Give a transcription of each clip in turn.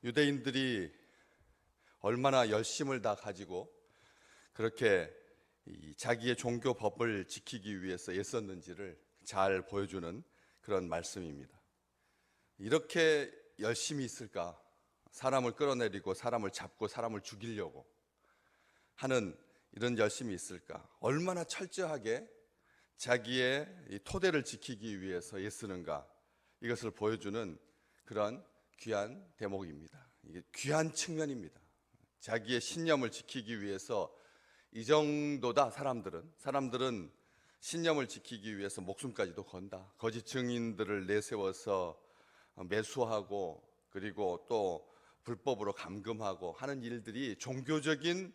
유대인들이 얼마나 열심을 다 가지고 그렇게 자기의 종교 법을 지키기 위해서 애썼는지를 잘 보여주는 그런 말씀입니다. 이렇게 열심히 있을까? 사람을 끌어내리고 사람을 잡고 사람을 죽이려고 하는 이런 열심이 있을까? 얼마나 철저하게 자기의 이 토대를 지키기 위해서 애쓰는가? 이것을 보여주는 그런 귀한 대목입니다. 이게 귀한 측면입니다. 자기의 신념을 지키기 위해서 이 정도다. 사람들은 신념을 지키기 위해서 목숨까지도 건다. 거짓 증인들을 내세워서 매수하고 그리고 또 불법으로 감금하고 하는 일들이 종교적인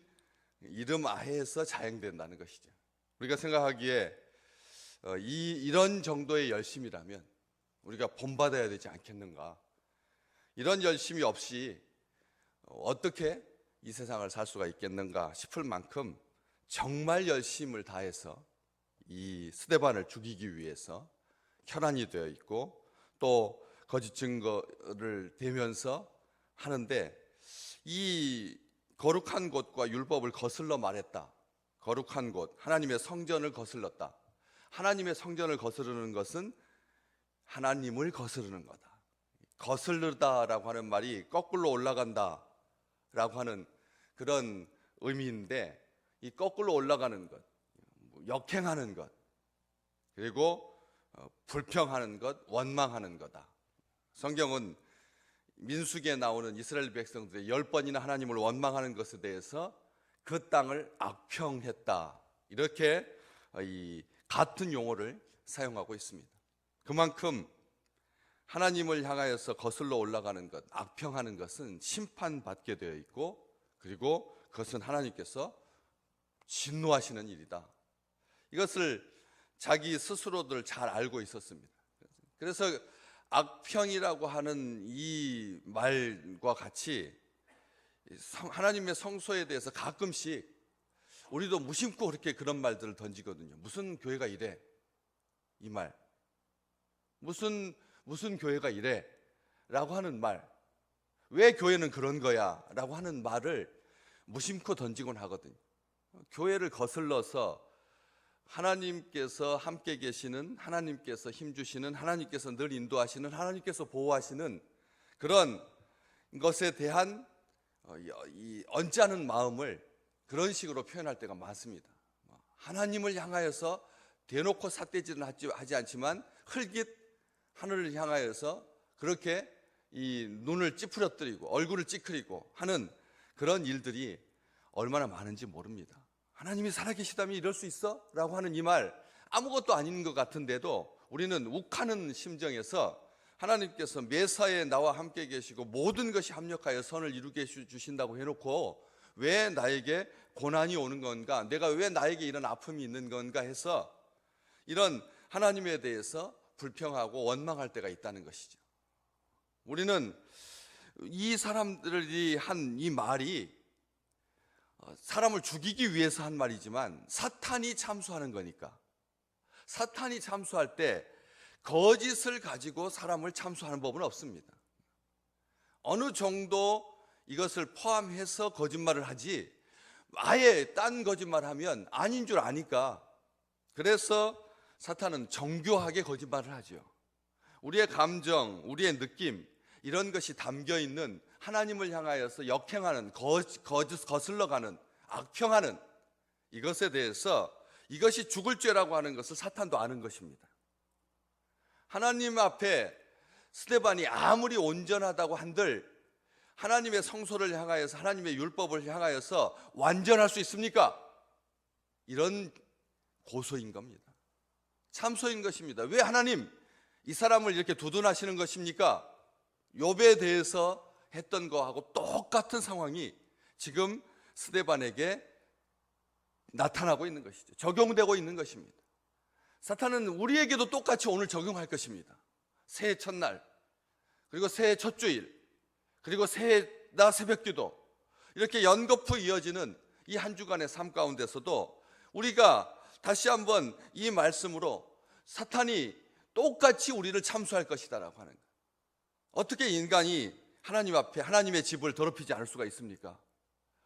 이름 하에서 자행된다는 것이죠. 우리가 생각하기에 이런 정도의 열심이라면 우리가 본받아야 되지 않겠는가? 이런 열심이 없이 어떻게 이 세상을 살 수가 있겠는가 싶을 만큼 정말 열심을 다해서 이 스데반을 죽이기 위해서 혈안이 되어 있고 또 거짓 증거를 대면서 하는데, 이 거룩한 곳과 율법을 거슬러 말했다. 거룩한 곳, 하나님의 성전을 거슬렀다. 하나님의 성전을 거스르는 것은 하나님을 거스르는 거다. 거슬르다라고 하는 말이 거꾸로 올라간다 라고 하는 그런 의미인데, 이 거꾸로 올라가는 것, 역행하는 것, 그리고 불평하는 것, 원망하는 거다. 성경은 민수기에 나오는 이스라엘 백성들이 10번이나 하나님을 원망하는 것에 대해서 그 땅을 악평했다, 이렇게 이 같은 용어를 사용하고 있습니다. 그만큼 하나님을 향하여서 거슬러 올라가는 것, 악평하는 것은 심판받게 되어 있고, 그리고 그것은 하나님께서 진노하시는 일이다. 이것을 자기 스스로들 잘 알고 있었습니다. 그래서 악평이라고 하는 이 말과 같이 하나님의 성소에 대해서 가끔씩 우리도 무심코 그렇게 그런 말들을 던지거든요. 무슨 교회가 이래? 이 말. 무슨 교회가 이래? 라고 하는 말. 왜 교회는 그런 거야? 라고 하는 말을 무심코 던지곤 하거든요. 교회를 거슬러서 하나님께서 함께 계시는, 하나님께서 힘주시는, 하나님께서 늘 인도하시는, 하나님께서 보호하시는 그런 것에 대한 이 언짢은 마음을 그런 식으로 표현할 때가 많습니다. 하나님을 향하여서 대놓고 삿대질은 하지 않지만 흘깃 하늘을 향하여서 그렇게 이 눈을 찌푸려뜨리고 얼굴을 찌푸리고 하는 그런 일들이 얼마나 많은지 모릅니다. 하나님이 살아계시다면 이럴 수 있어? 라고 하는 이 말, 아무것도 아닌 것 같은데도 우리는 욱하는 심정에서 하나님께서 매사에 나와 함께 계시고 모든 것이 합력하여 선을 이루게 해주신다고 해놓고 왜 나에게 고난이 오는 건가? 내가 왜 나에게 이런 아픔이 있는 건가 해서 이런 하나님에 대해서 불평하고 원망할 때가 있다는 것이죠. 우리는 이 사람들이 한 이 말이 사람을 죽이기 위해서 한 말이지만 사탄이 참수하는 거니까, 사탄이 참수할 때 거짓을 가지고 사람을 참수하는 법은 없습니다. 어느 정도 이것을 포함해서 거짓말을 하지 아예 딴 거짓말을 하면 아닌 줄 아니까, 그래서 사탄은 정교하게 거짓말을 하죠. 우리의 감정, 우리의 느낌, 이런 것이 담겨있는 하나님을 향하여서 역행하는, 거슬러가는, 악평하는 이것에 대해서 이것이 죽을 죄라고 하는 것을 사탄도 아는 것입니다. 하나님 앞에 스데반이 아무리 온전하다고 한들 하나님의 성소를 향하여서, 하나님의 율법을 향하여서 완전할 수 있습니까? 이런 고소인 겁니다. 참소인 것입니다. 왜 하나님 이 사람을 이렇게 두둔하시는 것입니까? 욥에 대해서 했던 거하고 똑같은 상황이 지금 스데반에게 나타나고 있는 것이죠. 적용되고 있는 것입니다. 사탄은 우리에게도 똑같이 오늘 적용할 것입니다. 새해 첫날, 그리고 새해 첫 주일, 그리고 새해 낮 새벽기도, 이렇게 연거푸 이어지는 이 한 주간의 삶 가운데서도 우리가 다시 한번 이 말씀으로 사탄이 똑같이 우리를 참수할 것이다라고 하는 거예요. 어떻게 인간이 하나님 앞에 하나님의 집을 더럽히지 않을 수가 있습니까?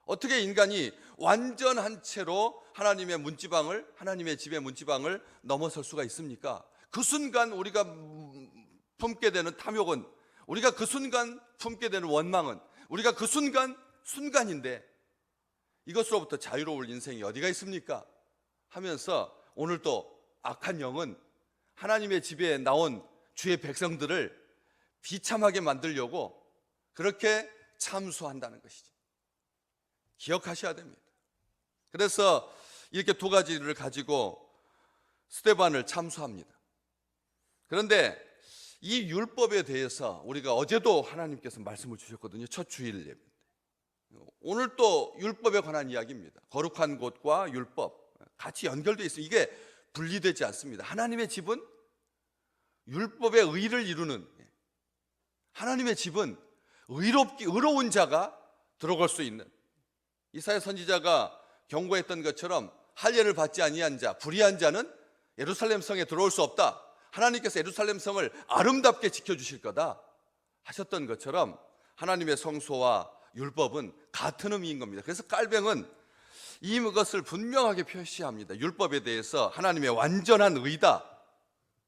어떻게 인간이 완전한 채로 하나님의 문지방을, 하나님의 집의 문지방을 넘어설 수가 있습니까? 그 순간 우리가 품게 되는 탐욕은, 우리가 그 순간 품게 되는 원망은, 우리가 그 순간인데 이것으로부터 자유로울 인생이 어디가 있습니까? 하면서 오늘도 악한 영은 하나님의 집에 나온 주의 백성들을 비참하게 만들려고 그렇게 참수한다는 것이죠. 기억하셔야 됩니다. 그래서 이렇게 두 가지를 가지고 스데반을 참수합니다. 그런데 이 율법에 대해서 우리가 어제도 하나님께서 말씀을 주셨거든요. 첫 주일 예배. 오늘 또 율법에 관한 이야기입니다. 거룩한 곳과 율법 같이 연결되어 있습니다. 이게 분리되지 않습니다. 하나님의 집은 율법의 의를 이루는, 하나님의 집은 의로운 자가 들어갈 수 있는, 이사야 선지자가 경고했던 것처럼 할례를 받지 아니한 자, 불의한 자는 예루살렘 성에 들어올 수 없다. 하나님께서 예루살렘 성을 아름답게 지켜주실 거다 하셨던 것처럼 하나님의 성소와 율법은 같은 의미인 겁니다. 그래서 깔뱅은 이것을 분명하게 표시합니다. 율법에 대해서 하나님의 완전한 의다.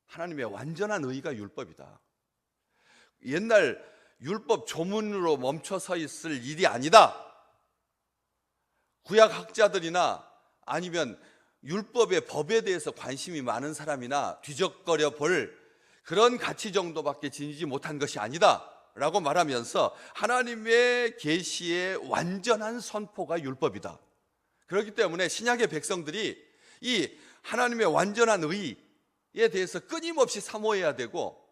하나님의 완전한 의가 율법이다. 옛날 율법 조문으로 멈춰서 있을 일이 아니다. 구약학자들이나 아니면 율법의 법에 대해서 관심이 많은 사람이나 뒤적거려 볼 그런 가치 정도밖에 지니지 못한 것이 아니다 라고 말하면서 하나님의 계시의 완전한 선포가 율법이다. 그렇기 때문에 신약의 백성들이 이 하나님의 완전한 의에 대해서 끊임없이 사모해야 되고,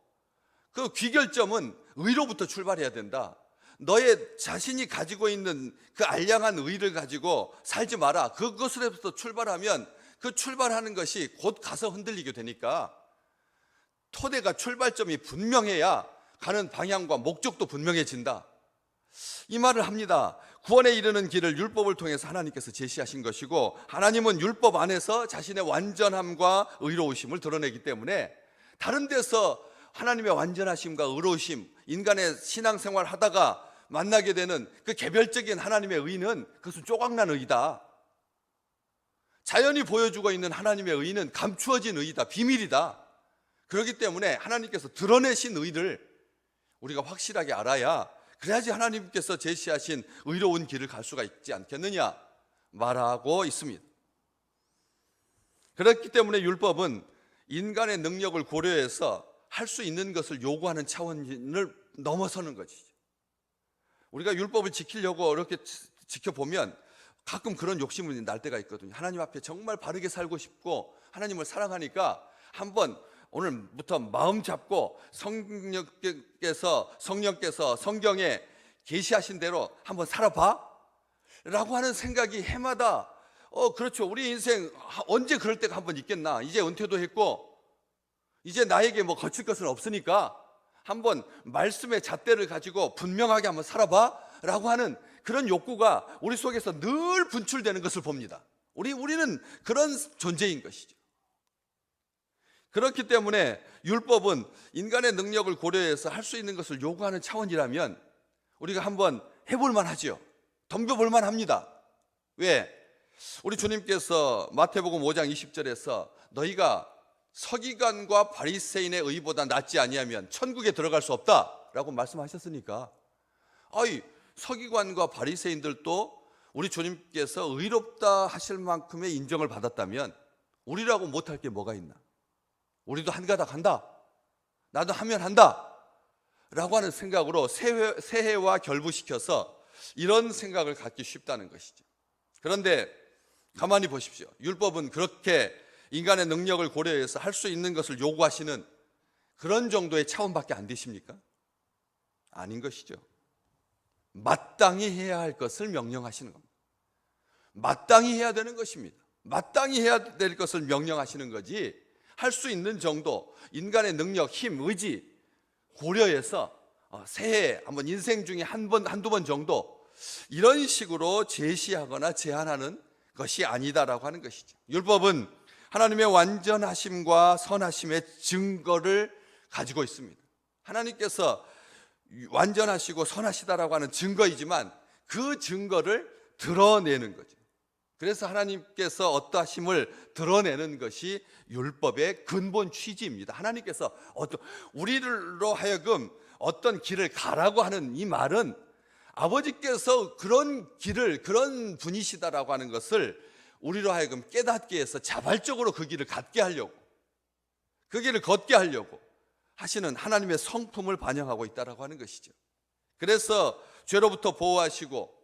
그 귀결점은 의로부터 출발해야 된다. 너의 자신이 가지고 있는 그 알량한 의를 가지고 살지 마라. 그것으로부터 출발하면 그 출발하는 것이 곧 가서 흔들리게 되니까 토대가, 출발점이 분명해야 가는 방향과 목적도 분명해진다. 이 말을 합니다. 구원에 이르는 길을 율법을 통해서 하나님께서 제시하신 것이고, 하나님은 율법 안에서 자신의 완전함과 의로우심을 드러내기 때문에 다른 데서 하나님의 완전하심과 의로우심, 인간의 신앙생활 하다가 만나게 되는 그 개별적인 하나님의 의는 그것은 조각난 의다. 자연이 보여주고 있는 하나님의 의는 감추어진 의다, 비밀이다. 그렇기 때문에 하나님께서 드러내신 의를 우리가 확실하게 알아야, 그래야지 하나님께서 제시하신 의로운 길을 갈 수가 있지 않겠느냐 말하고 있습니다. 그렇기 때문에 율법은 인간의 능력을 고려해서 할 수 있는 것을 요구하는 차원을 넘어서는 것이죠. 우리가 율법을 지키려고 이렇게 지켜보면 가끔 그런 욕심이 날 때가 있거든요. 하나님 앞에 정말 바르게 살고 싶고 하나님을 사랑하니까 한번 오늘부터 마음 잡고 성령께서 성경에 계시하신 대로 한번 살아봐 라고 하는 생각이 해마다 그렇죠. 우리 인생 언제 그럴 때가 한번 있겠나. 이제 은퇴도 했고 이제 나에게 뭐 거칠 것은 없으니까 한번 말씀의 잣대를 가지고 분명하게 한번 살아봐 라고 하는 그런 욕구가 우리 속에서 늘 분출되는 것을 봅니다. 우리는 그런 존재인 것이죠. 그렇기 때문에 율법은 인간의 능력을 고려해서 할 수 있는 것을 요구하는 차원이라면 우리가 한번 해볼 만하죠. 덤벼볼 만합니다. 왜? 우리 주님께서 마태복음 5장 20절에서 너희가 서기관과 바리새인의 의보다 낫지 아니하면 천국에 들어갈 수 없다라고 말씀하셨으니까, 서기관과 바리새인들도 우리 주님께서 의롭다 하실 만큼의 인정을 받았다면 우리라고 못할 게 뭐가 있나? 우리도 한 가닥 한다, 나도 하면 한다 라고 하는 생각으로 세해와 결부시켜서 이런 생각을 갖기 쉽다는 것이죠. 그런데 가만히 보십시오. 율법은 그렇게 인간의 능력을 고려해서 할 수 있는 것을 요구하시는 그런 정도의 차원밖에 안 되십니까? 아닌 것이죠. 마땅히 해야 할 것을 명령하시는 겁니다. 마땅히 해야 되는 것입니다. 마땅히 해야 될 것을 명령하시는 거지, 할 수 있는 정도, 인간의 능력, 힘, 의지 고려해서 새해 한번 인생 중에 한두 번 정도 이런 식으로 제시하거나 제한하는 것이 아니다라고 하는 것이죠. 율법은 하나님의 완전하심과 선하심의 증거를 가지고 있습니다. 하나님께서 완전하시고 선하시다라고 하는 증거이지만 그 증거를 드러내는 거죠. 그래서 하나님께서 어떠하심을 드러내는 것이 율법의 근본 취지입니다. 하나님께서 우리로 하여금 어떤 길을 가라고 하는 이 말은 아버지께서 그런 길을, 그런 분이시다라고 하는 것을 우리로 하여금 깨닫게 해서 자발적으로 그 길을 갖게 하려고, 그 길을 걷게 하려고 하시는 하나님의 성품을 반영하고 있다라고 하는 것이죠. 그래서 죄로부터 보호하시고,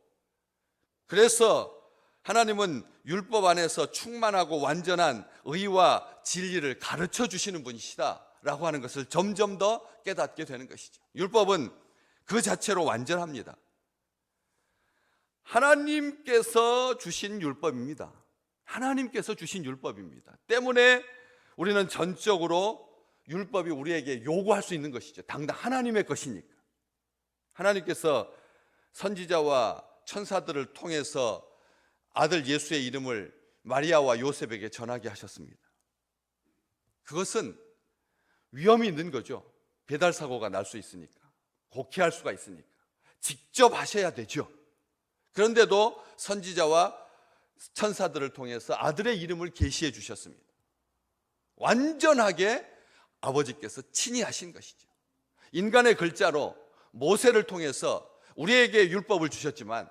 그래서 하나님은 율법 안에서 충만하고 완전한 의와 진리를 가르쳐 주시는 분이시다라고 하는 것을 점점 더 깨닫게 되는 것이죠. 율법은 그 자체로 완전합니다. 하나님께서 주신 율법입니다. 하나님께서 주신 율법입니다. 때문에 우리는 전적으로 율법이 우리에게 요구할 수 있는 것이죠. 당당 하나님의 것이니까. 하나님께서 선지자와 천사들을 통해서 아들 예수의 이름을 마리아와 요셉에게 전하게 하셨습니다. 그것은 위험이 있는 거죠. 배달 사고가 날 수 있으니까, 곡해할 수가 있으니까 직접 하셔야 되죠. 그런데도 선지자와 천사들을 통해서 아들의 이름을 계시해 주셨습니다. 완전하게 아버지께서 친히 하신 것이죠. 인간의 글자로 모세를 통해서 우리에게 율법을 주셨지만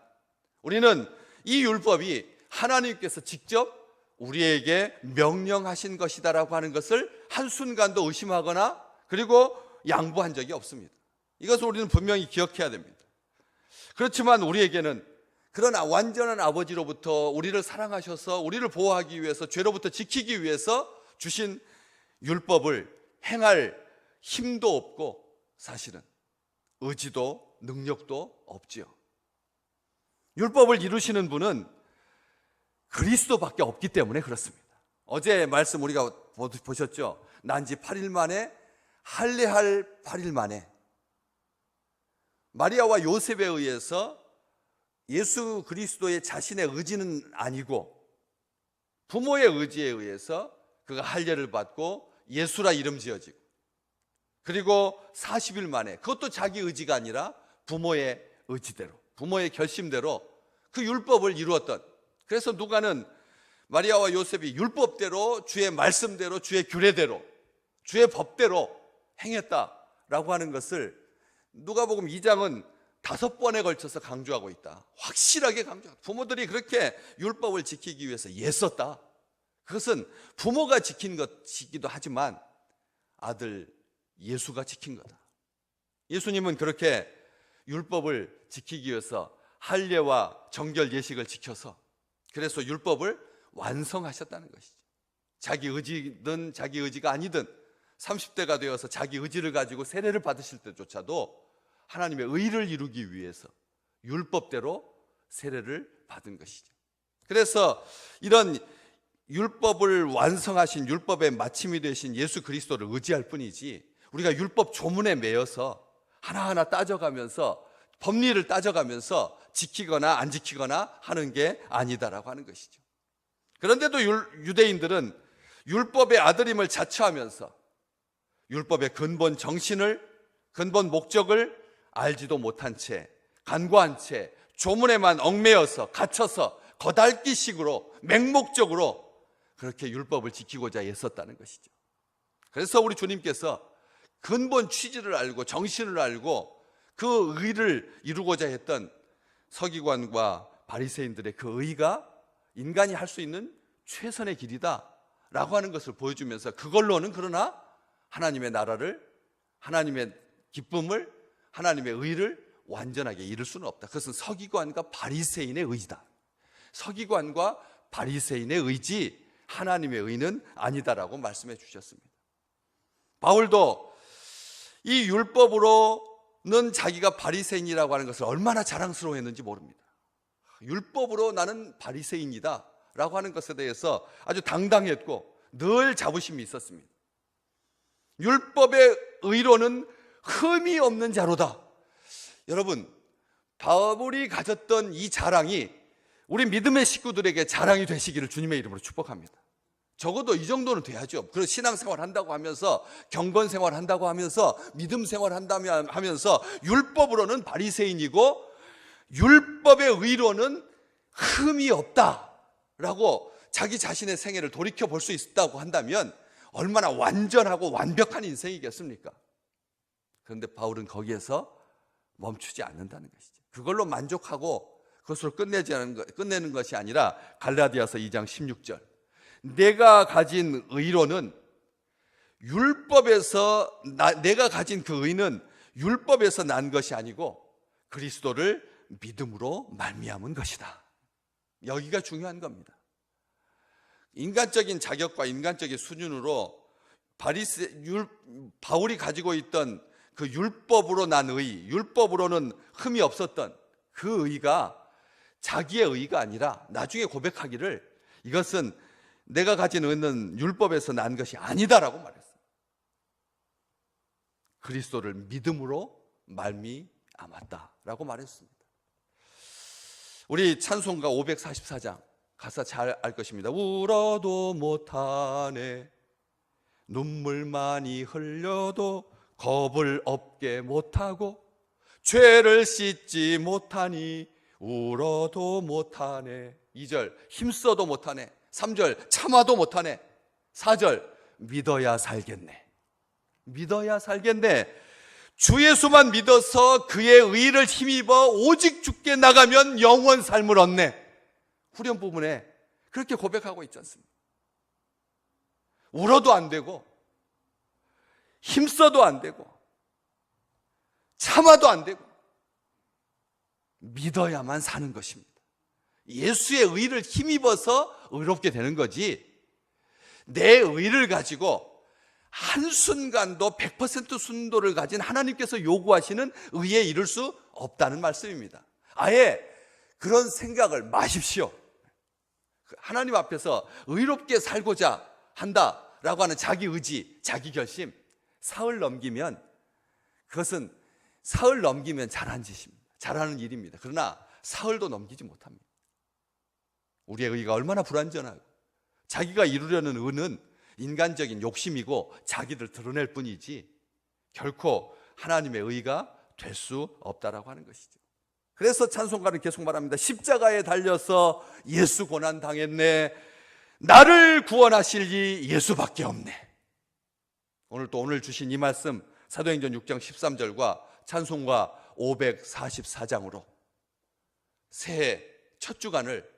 우리는 이 율법이 하나님께서 직접 우리에게 명령하신 것이다라고 하는 것을 한순간도 의심하거나 그리고 양보한 적이 없습니다. 이것을 우리는 분명히 기억해야 됩니다. 그렇지만 우리에게는 그런 완전한 아버지로부터 우리를 사랑하셔서 우리를 보호하기 위해서, 죄로부터 지키기 위해서 주신 율법을 행할 힘도 없고 사실은 의지도 능력도 없지요. 율법을 이루시는 분은 그리스도밖에 없기 때문에 그렇습니다. 어제 말씀 우리가 보셨죠? 난지 8일 만에, 할례할 8일 만에 마리아와 요셉에 의해서 예수 그리스도의 자신의 의지는 아니고 부모의 의지에 의해서 그가 할례를 받고 예수라 이름 지어지고, 그리고 40일 만에, 그것도 자기 의지가 아니라 부모의 의지대로, 부모의 결심대로 그 율법을 이루었던, 그래서 누가는 마리아와 요셉이 율법대로, 주의 말씀대로, 주의 규례대로, 주의 법대로 행했다라고 하는 것을 누가복음 2장은 5번에 걸쳐서 강조하고 있다. 확실하게 강조하고, 부모들이 그렇게 율법을 지키기 위해서 애썼다. 그것은 부모가 지킨 것이기도 하지만 아들 예수가 지킨 거다. 예수님은 그렇게 율법을 지키기 위해서 할례와 정결 예식을 지켜서, 그래서 율법을 완성하셨다는 것이죠. 자기 의지든 자기 의지가 아니든 30대가 되어서 자기 의지를 가지고 세례를 받으실 때조차도 하나님의 의를 이루기 위해서 율법대로 세례를 받은 것이죠. 그래서 이런 율법을 완성하신, 율법의 마침이 되신 예수 그리스도를 의지할 뿐이지, 우리가 율법 조문에 매여서 하나하나 따져가면서, 법리를 따져가면서 지키거나 안 지키거나 하는 게 아니다라고 하는 것이죠. 그런데도 유대인들은 율법의 아들임을 자처하면서 율법의 근본 정신을, 근본 목적을 알지도 못한 채, 간과한 채 조문에만 얽매여서 갇혀서 거달기식으로 맹목적으로 그렇게 율법을 지키고자 애썼다는 것이죠. 그래서 우리 주님께서 근본 취지를 알고 정신을 알고 그 의를 이루고자 했던 서기관과 바리새인들의 그 의가 인간이 할 수 있는 최선의 길이다 라고 하는 것을 보여주면서, 그걸로는 그러나 하나님의 나라를, 하나님의 기쁨을, 하나님의 의를 완전하게 이룰 수는 없다. 그것은 서기관과 바리새인의 의지다. 서기관과 바리새인의 의지, 하나님의 의는 아니다라고 말씀해 주셨습니다. 바울도 이 율법으로는 자기가 바리새인이라고 하는 것을 얼마나 자랑스러워했는지 모릅니다. 율법으로 나는 바리새인이다 라고 하는 것에 대해서 아주 당당했고 늘 자부심이 있었습니다. 율법의 의로는 흠이 없는 자로다. 여러분, 바울이 가졌던 이 자랑이 우리 믿음의 식구들에게 자랑이 되시기를 주님의 이름으로 축복합니다. 적어도 이 정도는 돼야죠. 그리고 신앙생활 한다고 하면서, 경건생활 한다고 하면서, 믿음생활 한다며 하면서 율법으로는 바리새인이고 율법의 의로는 흠이 없다라고 자기 자신의 생애를 돌이켜 볼 수 있다고 한다면 얼마나 완전하고 완벽한 인생이겠습니까? 그런데 바울은 거기에서 멈추지 않는다는 것이죠. 그걸로 만족하고 그것으로 끝내는 것이 아니라 갈라디아서 2장 16절, 내가 가진 의로는 율법에서 내가 가진 그 의는 율법에서 난 것이 아니고 그리스도를 믿음으로 말미암은 것이다. 여기가 중요한 겁니다. 인간적인 자격과 인간적인 수준으로 바울이 가지고 있던 그 율법으로 난 의, 율법으로는 흠이 없었던 그 의가 자기의 의가 아니라 나중에 고백하기를 이것은 내가 가진 의는 율법에서 난 것이 아니다라고 말했어요. 그리스도를 믿음으로 말미암았다라고 말했습니다. 우리 찬송가 544장 가사 잘 알 것입니다. 울어도 못하네, 눈물 많이 흘려도 겁을 없게 못하고, 죄를 씻지 못하니 울어도 못하네. 2절 힘써도 못하네. 3절 참아도 못하네. 4절 믿어야 살겠네. 믿어야 살겠네. 주 예수만 믿어서 그의 의를 힘입어 오직 주께 나가면 영원 삶을 얻네. 후렴 부분에 그렇게 고백하고 있지 않습니까? 울어도 안 되고, 힘써도 안 되고, 참아도 안 되고, 믿어야만 사는 것입니다. 예수의 의를 힘입어서 의롭게 되는 거지, 내 의를 가지고 한순간도 100% 순도를 가진 하나님께서 요구하시는 의에 이를 수 없다는 말씀입니다. 아예 그런 생각을 마십시오. 하나님 앞에서 의롭게 살고자 한다라고 하는 자기 의지, 자기 결심, 사흘 넘기면 그것은 사흘 넘기면 잘한 짓입니다. 잘하는 일입니다. 그러나 사흘도 넘기지 못합니다. 우리의 의가 얼마나 불완전하고, 자기가 이루려는 의는 인간적인 욕심이고 자기를 드러낼 뿐이지 결코 하나님의 의가 될 수 없다라고 하는 것이죠. 그래서 찬송가는 계속 말합니다. 십자가에 달려서 예수 고난 당했네, 나를 구원하실 이 예수밖에 없네. 오늘 주신 이 말씀 사도행전 6장 13절과 찬송가 544장으로 새해 첫 주간을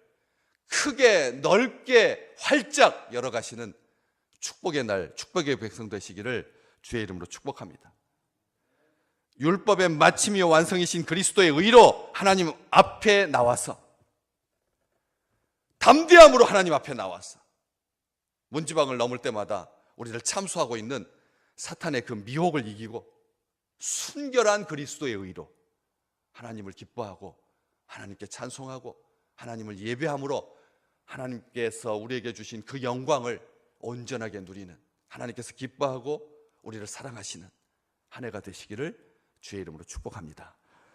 크게 넓게 활짝 열어가시는 축복의 날, 축복의 백성 되시기를 주의 이름으로 축복합니다. 율법의 마침이요 완성이신 그리스도의 의로 하나님 앞에 나와서, 담대함으로 하나님 앞에 나와서 문지방을 넘을 때마다 우리를 참수하고 있는 사탄의 그 미혹을 이기고 순결한 그리스도의 의로 하나님을 기뻐하고 하나님께 찬송하고 하나님을 예배함으로 하나님께서 우리에게 주신 그 영광을 온전하게 누리는, 하나님께서 기뻐하고 우리를 사랑하시는 한 해가 되시기를 주의 이름으로 축복합니다.